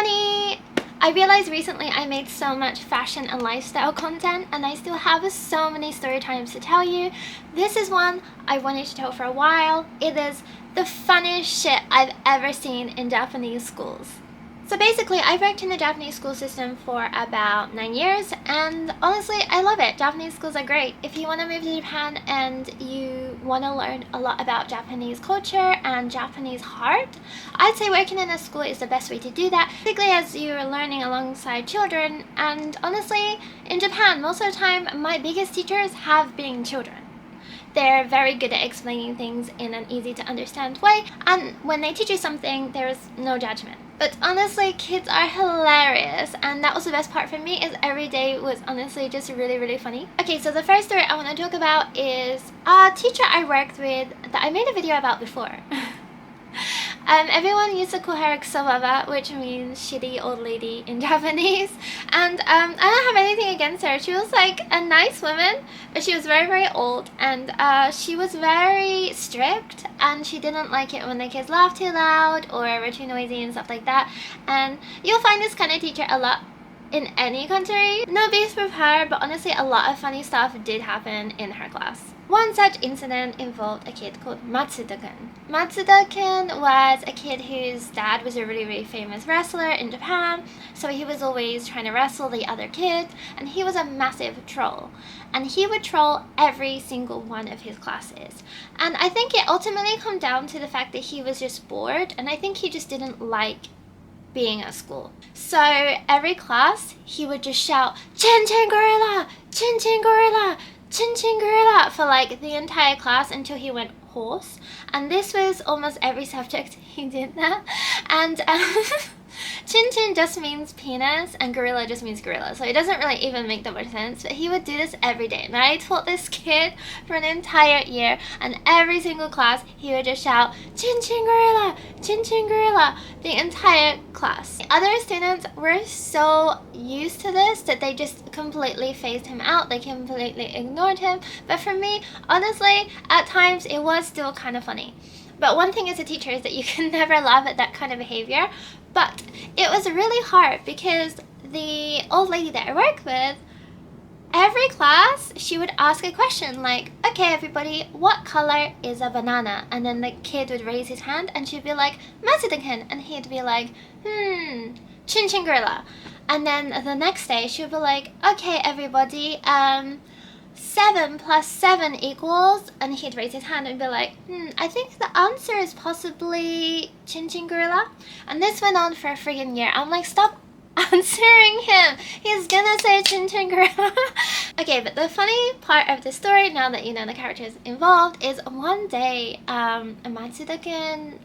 everybunny! I realized recently I made so much fashion and lifestyle content and I still have so many story times to tell you. This is one I wanted to tell for a while. It is the funniest shit I've ever seen in Japanese schools. So basically, I worked in the Japanese school system for about 9 years and honestly, I love it. Japanese schools are great. If you want to move to Japan and you want to learn a lot about Japanese culture and Japanese heart, I'd say working in a school is the best way to do that, particularly as you're learning alongside children. And honestly, in Japan, most of the time, my biggest teachers have been children. They're very good at explaining things in an easy to understand way, and when they teach you something, there's no judgment. But honestly, kids are hilarious, and that was the best part for me, is every day was honestly just really funny. Okay, so the first story I want to talk about is a teacher I worked with that I made a video about before. Everyone used to call her Kusababa, which means shitty old lady in Japanese, and I don't have anything against her. She was like a nice woman, but she was very old, and she was very strict, and she didn't like it when the kids laughed too loud or were too noisy and stuff like that. And you'll find this kind of teacher a lot in any country. No beef with her, but honestly a lot of funny stuff did happen in her class. One such incident involved a kid called Matsuda-kun. Matsuda-kun was a kid whose dad was a really famous wrestler in Japan, so he was always trying to wrestle the other kids, and he was a massive troll. And he would troll every single one of his classes. And I think it ultimately came down to the fact that he was just bored, and I think he just didn't like being at school. So every class, he would just shout, "Chin Chin Gorilla! Chin Chin Gorilla! Chin Chin Gorilla!" for like the entire class until he went hoarse. And this was almost every subject he did that. And Chin Chin just means penis and gorilla just means gorilla, so it doesn't really even make that much sense, but he would do this every day. And I taught this kid for an entire year, and every single class he would just shout "Chin Chin Gorilla! Chin Chin Gorilla!" the entire class. The other students were so used to this that they just completely phased him out, they completely ignored him. But for me, honestly, at times it was still kind of funny. But one thing as a teacher is that you can never laugh at that kind of behavior. But it was really hard because the old lady that I worked with, every class she would ask a question like, "Okay everybody, what color is a banana?" And then the kid would raise his hand and she'd be like, "Matsuda-kun," and he'd be like, Chin Chin Gorilla. And then the next day she would be like, "Okay everybody, 7 plus 7 equals," and he'd raise his hand and be like, "I think the answer is possibly Chin Chin Gorilla." And this went on for a friggin' year. I'm like, stop answering him, he's gonna say Chin Chin Gorilla. Okay, but the funny part of the story, now that you know the characters involved, is one day Matsuda-kun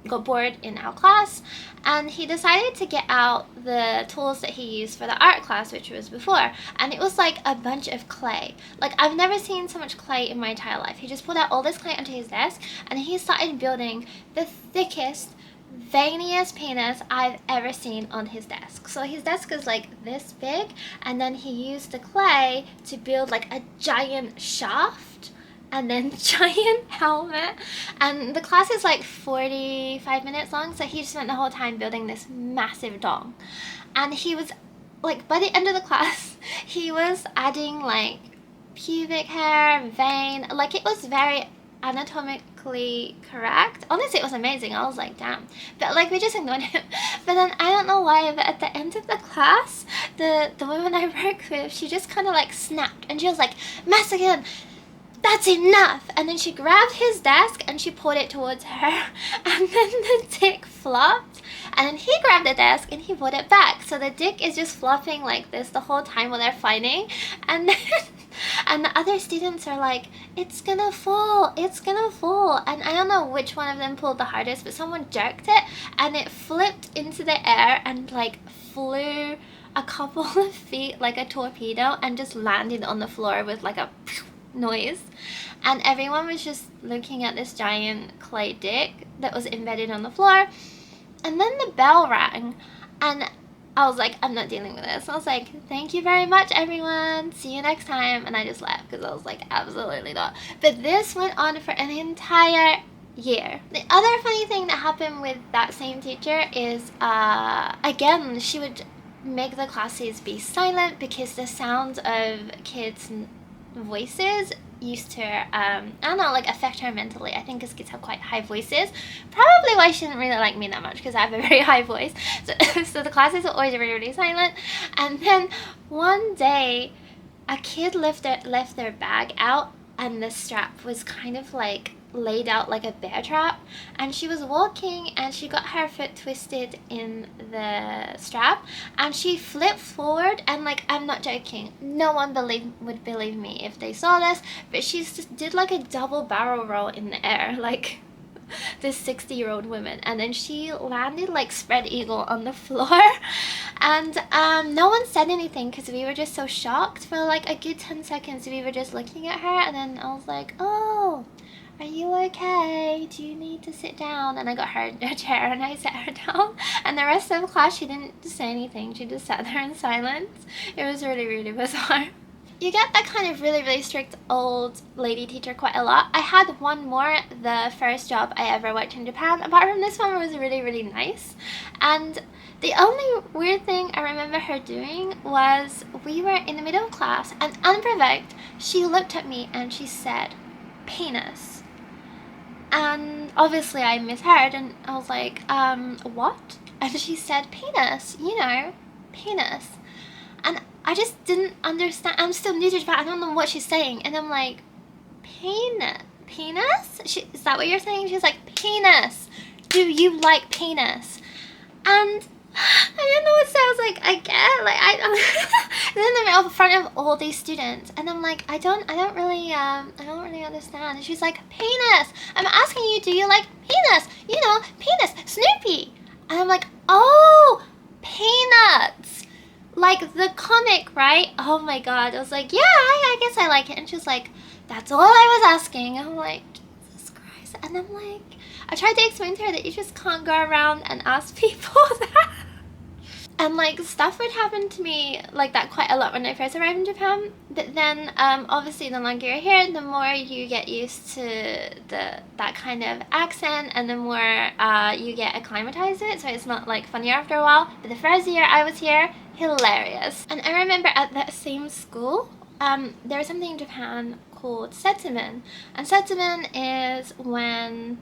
got bored in our class and he decided to get out the tools that he used for the art class, which was before, and it was like a bunch of clay. Like, I've never seen so much clay in my entire life. He just pulled out all this clay onto his desk and he started building the thickest, veiniest penis I've ever seen on his desk. So his desk is like this big, and then he used the clay to build like a giant shaft and then giant helmet. And the class is like 45 minutes long, so he just spent the whole time building this massive dong. And he was like, by the end of the class, he was adding like pubic hair, vein, like it was very anatomically correct. Honestly, it was amazing. I was like, damn. But like, we just ignored him. But then I don't know why, but at the end of the class, the woman I work with, she just kind of like snapped and she was like, "Matsuda-kun, that's enough!" And then she grabbed his desk and she pulled it towards her, and then the dick flopped, and then he grabbed the desk and he pulled it back. So the dick is just flopping like this the whole time while they're fighting. And then and the other students are like, "It's gonna fall, it's gonna fall." And I don't know which one of them pulled the hardest, but someone jerked it and it flipped into the air and like flew a couple of feet like a torpedo and just landed on the floor with like a noise. And everyone was just looking at this giant clay dick that was embedded on the floor. And then the bell rang and I was like, I'm not dealing with this. I was like, "Thank you very much everyone, see you next time," and I just left because I was like, absolutely not. But this went on for an entire year. The other funny thing that happened with that same teacher is, again, she would make the classes be silent because the sounds of kids' voices used to, I don't know, like affect her mentally. I think because kids have quite high voices. Probably why she didn't really like me that much, because I have a very high voice. So the classes were always really, really silent. And then one day, a kid left their bag out, and the strap was kind of like laid out like a bear trap, and she was walking and she got her foot twisted in the strap and she flipped forward, and like, I'm not joking, no one would believe me if they saw this, but she just did like a double barrel roll in the air, like this 60-year-old woman, and then she landed like spread eagle on the floor. And no one said anything because we were just so shocked. For like a good 10 seconds we were just looking at her, and then I was like, oh, are you okay? Do you need to sit down? And I got her a chair and I sat her down, and the rest of the class she didn't say anything, she just sat there in silence. It was really, really bizarre. You get that kind of really, really strict old lady teacher quite a lot. I had one more the first job I ever worked in Japan. Apart from this one, it was really, really nice. And the only weird thing I remember her doing was, we were in the middle of class and unprovoked, she looked at me and she said, penis. And obviously I misheard and I was like, what? And she said, penis, you know, penis. And I just didn't understand. I'm still new to Japan. I don't know what she's saying. And I'm like, penis? Is that what you're saying? She's like, penis. Do you like penis? And I didn't know what to say. I was like, I get, like, and then I'm in front of all these students, and I'm like, I don't really understand. And she's like, penis. I'm asking you, do you like penis? You know, penis, Snoopy. And I'm like, oh, peanuts. Like the comic, right? Oh my god. I was like, yeah, I guess I like it. And she was like, that's all I was asking. And I'm like, Jesus Christ. And I'm like, I tried to explain to her that you just can't go around and ask people that. And like, stuff would happen to me like that quite a lot when I first arrived in Japan. But then obviously the longer you're here, the more you get used to that kind of accent, and the more you get acclimatized to it, so it's not like funny after a while. But the first year I was here, hilarious. And I remember at that same school, there was something in Japan called setsumen. And setsumen is when,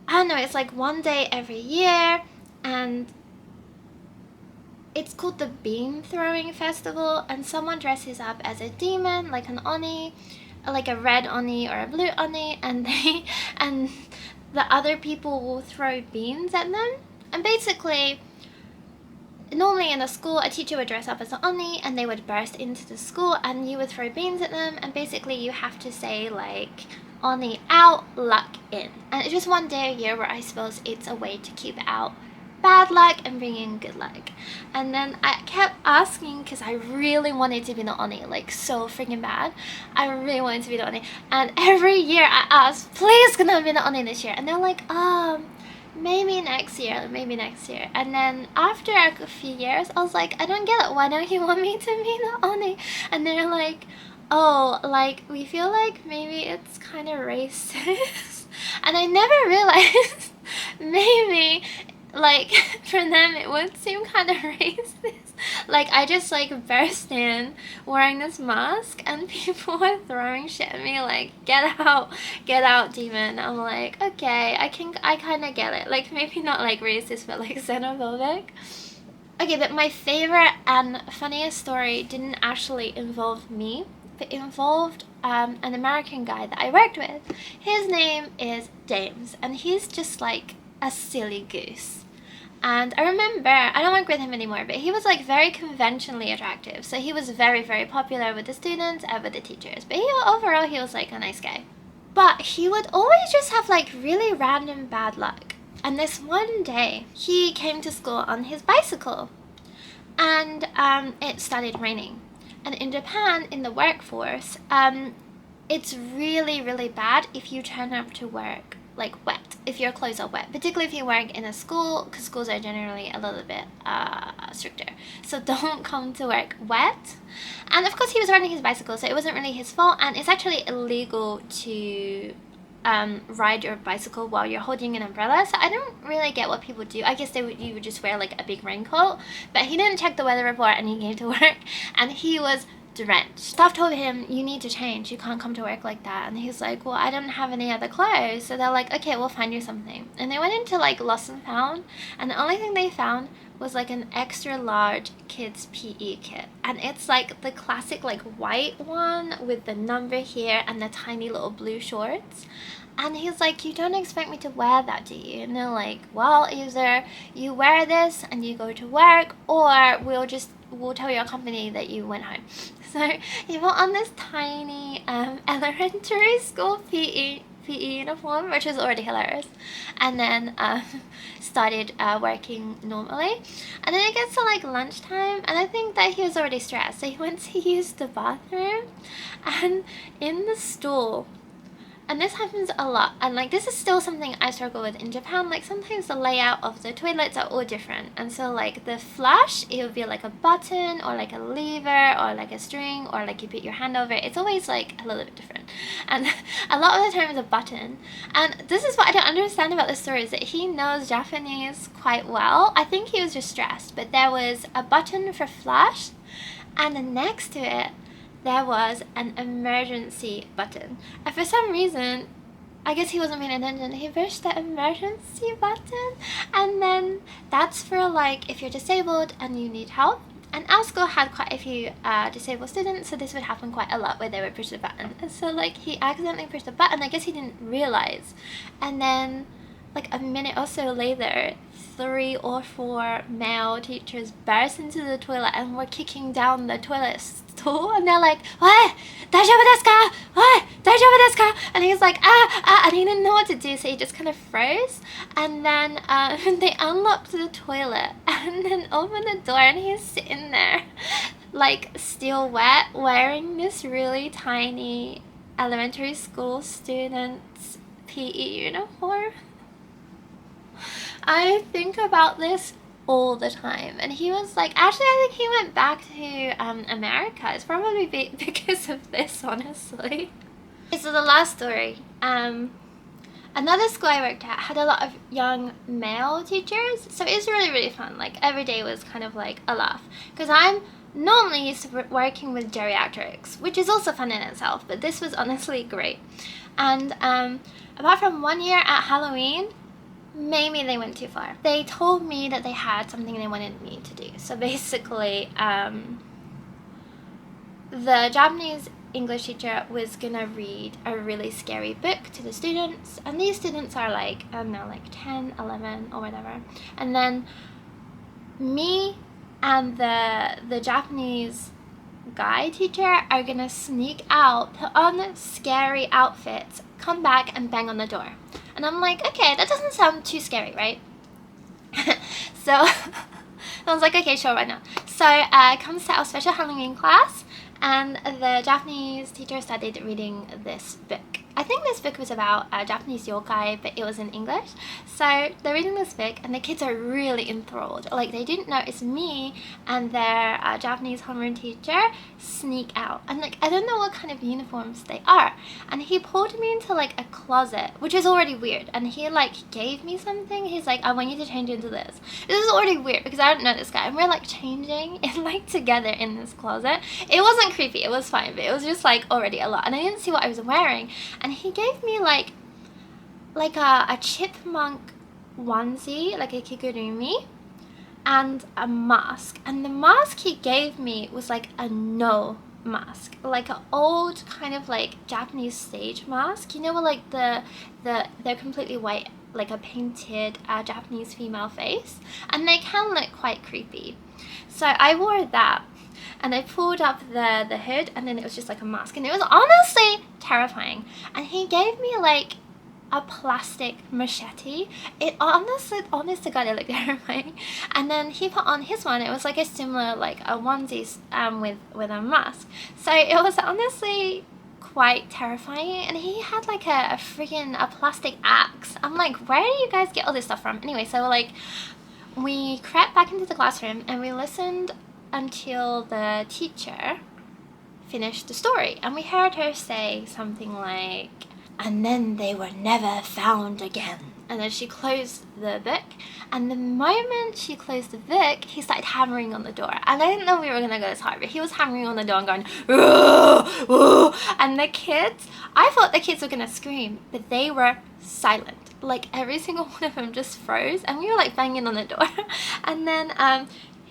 I don't know, it's like one day every year, and it's called the bean throwing festival, and someone dresses up as a demon, like an oni, like a red oni or a blue oni, and the other people will throw beans at them. And basically, normally in a school, a teacher would dress up as an oni and they would burst into the school and you would throw beans at them, and basically you have to say like, oni out, luck in. And it's just one day a year where I suppose it's a way to keep out bad luck and bring in good luck. And then I kept asking because I really wanted to be the oni, like so freaking bad. I really wanted to be the oni, and every year I asked, please can I be the oni this year? And they're like, maybe next year, maybe next year. And then after a few years I was like, I don't get it, why don't you want me to be the oni? And they're like, oh, like we feel like maybe it's kind of racist. And I never realized maybe like for them it would seem kind of racist. Like I just like burst in wearing this mask and people were throwing shit at me like, get out demon. I'm like, okay, I kind of get it, like maybe not like racist but like xenophobic. Okay, but my favorite and funniest story didn't actually involve me, but involved an American guy that I worked with. His name is James, and he's just like a silly goose. And I remember, I don't work with him anymore, but he was like very conventionally attractive. So he was very, very popular with the students and with the teachers. But overall, he was like a nice guy. But he would always just have like really random bad luck. And this one day, he came to school on his bicycle. And it started raining. And in Japan, in the workforce, it's really, really bad if you turn up to work like wet, if your clothes are wet, particularly if you work in a school, because schools are generally a little bit stricter. So don't come to work wet. And of course he was riding his bicycle, so it wasn't really his fault, and it's actually illegal to ride your bicycle while you're holding an umbrella. So I don't really get what people do. I guess you would just wear like a big raincoat. But he didn't check the weather report and he came to work and he was drenched. Staff told him, you need to change, you can't come to work like that. And he's like, well, I don't have any other clothes. So they're like, okay, we'll find you something. And they went into like lost and found, and the only thing they found was like an extra large kids PE kit, and it's like the classic like white one with the number here and the tiny little blue shorts. And he's like, you don't expect me to wear that, do you? And they're like, well, either you wear this and you go to work, or we'll tell your company that you went home. So he put on this tiny elementary school PE uniform, which was already hilarious, and then started working normally. And then it gets to like lunchtime, and I think that he was already stressed, so he went to use the bathroom, and in the stool, and this happens a lot, and like this is still something I struggle with in Japan, like sometimes the layout of the toilets are all different, and so like the flush, it would be like a button or like a lever or like a string, or like you put your hand over it. It's always like a little bit different, and a lot of the time it's a button. And this is what I don't understand about this story, is that he knows Japanese quite well. I think he was just stressed, but there was a button for flush, and then next to it there was an emergency button. And for some reason, I guess he wasn't paying attention, he pushed the emergency button, and then that's for like if you're disabled and you need help. And our school had quite a few disabled students, so this would happen quite a lot where they would push the button. And so like he accidentally pushed the button, I guess he didn't realize. And then like a minute or so later, 3 or 4 male teachers burst into the toilet and were kicking down the toilet stool, and they're like, "What? Daijoubu desu ka? What? Daijoubu desu ka?" And he's like, and he didn't know what to do, so he just kind of froze. And then they unlocked the toilet and then opened the door, and he's sitting there like still wet, wearing this really tiny elementary school student's PE uniform. I think about this all the time, and he was like, actually I think he went back to America. It's probably because of this, honestly. Okay, so the last story, another school I worked at had a lot of young male teachers, so it was really fun. Like every day was kind of like a laugh, because I'm normally used to working with geriatrics, which is also fun in itself, but this was honestly great. And apart from one year at Halloween, maybe they went too far. They told me that they had something they wanted me to do. So basically, the Japanese English teacher was gonna read a really scary book to the students, and these students are like, I don't know, like 10, 11 or whatever. And then me and the Japanese guy teacher are gonna sneak out, put on scary outfits, come back and bang on the door. And I'm like, okay, that doesn't sound too scary, right? So I was like, okay, sure, why not? So it comes to our special Halloween class, and the Japanese teacher started reading this book. I think this book was about Japanese yokai, but it was in English. So they're reading this book, and the kids are really enthralled. Like, they didn't notice me and their Japanese homeroom teacher sneak out. And like, I don't know what kind of uniforms they are. And he pulled me into like a closet, which is already weird. And he like gave me something. He's like, I want you to change into this. This is already weird because I don't know this guy. And we're like changing in like together in this closet. It wasn't creepy, it was fine, but it was just like already a lot. And I didn't see what I was wearing. And he gave me like a chipmunk onesie, like a kigurumi, and a mask. And the mask he gave me was like a no mask, like an old kind of like Japanese stage mask, you know, where like they're completely white, like a painted Japanese female face, and they can look quite creepy. So I wore that, and I pulled up the hood, and then it was just like a mask, and it was honestly terrifying. And he gave me like a plastic machete. It honest to God, it looked terrifying. And then he put on his one. It was like a similar, like a onesie with a mask. So it was honestly quite terrifying. And he had like a freaking plastic axe. I'm like, where do you guys get all this stuff from? Anyway, so like we crept back into the classroom, and we listened until the teacher finished the story, and we heard her say something like, and then they were never found again. And then she closed the book, and the moment she closed the book, he started hammering on the door. And I didn't know we were gonna go this hard, but he was hammering on the door and going, "Whoa, whoa." And the kids, I thought the kids were gonna scream, but they were silent. Like every single one of them just froze, and we were like banging on the door. And then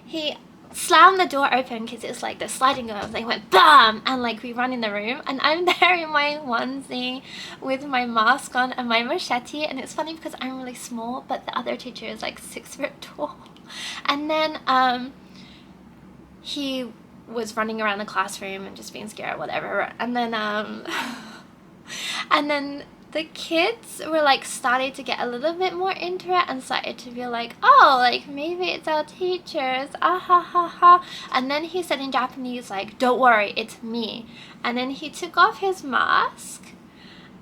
he slammed the door open because it was like the sliding door. They went BAM! And like we run in the room, and I'm there in my onesie with my mask on and my machete. And it's funny because I'm really small, but the other teacher is like 6 foot tall. And then he was running around the classroom and just being scared or whatever. And then and then the kids were like starting to get a little bit more into it and started to be like, oh, like maybe it's our teachers, ah ha ha ha. And then he said in Japanese like, don't worry, it's me. And then he took off his mask,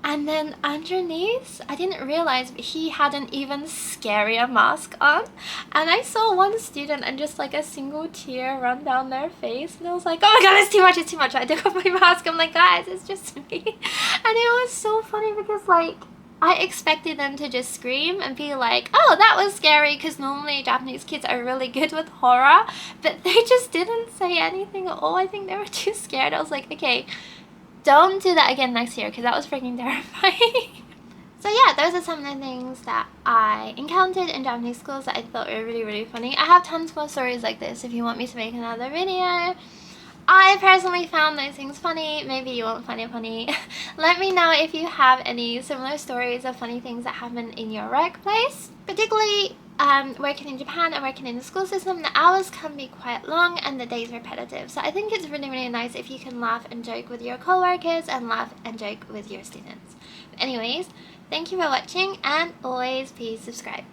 and then underneath, I didn't realize, but he had an even scarier mask on. And I saw one student and just like a single tear run down their face, and I was like, oh my god, it's too much, it's too much. I took off my mask. I'm like, guys, it's just me. And it was so funny because like I expected them to just scream and be like, oh, that was scary, because normally Japanese kids are really good with horror, but they just didn't say anything at all. I think they were too scared. I was like, okay, don't do that again next year, because that was freaking terrifying. So yeah, those are some of the things that I encountered in Japanese schools that I thought were really, really funny. I have tons more stories like this if you want me to make another video. I personally found those things funny. Maybe you won't find it funny. Let me know if you have any similar stories of funny things that happen in your workplace. Particularly working in Japan and working in the school system, the hours can be quite long and the days repetitive. So I think it's really, really nice if you can laugh and joke with your co-workers and laugh and joke with your students. But anyways, thank you for watching, and always please subscribe.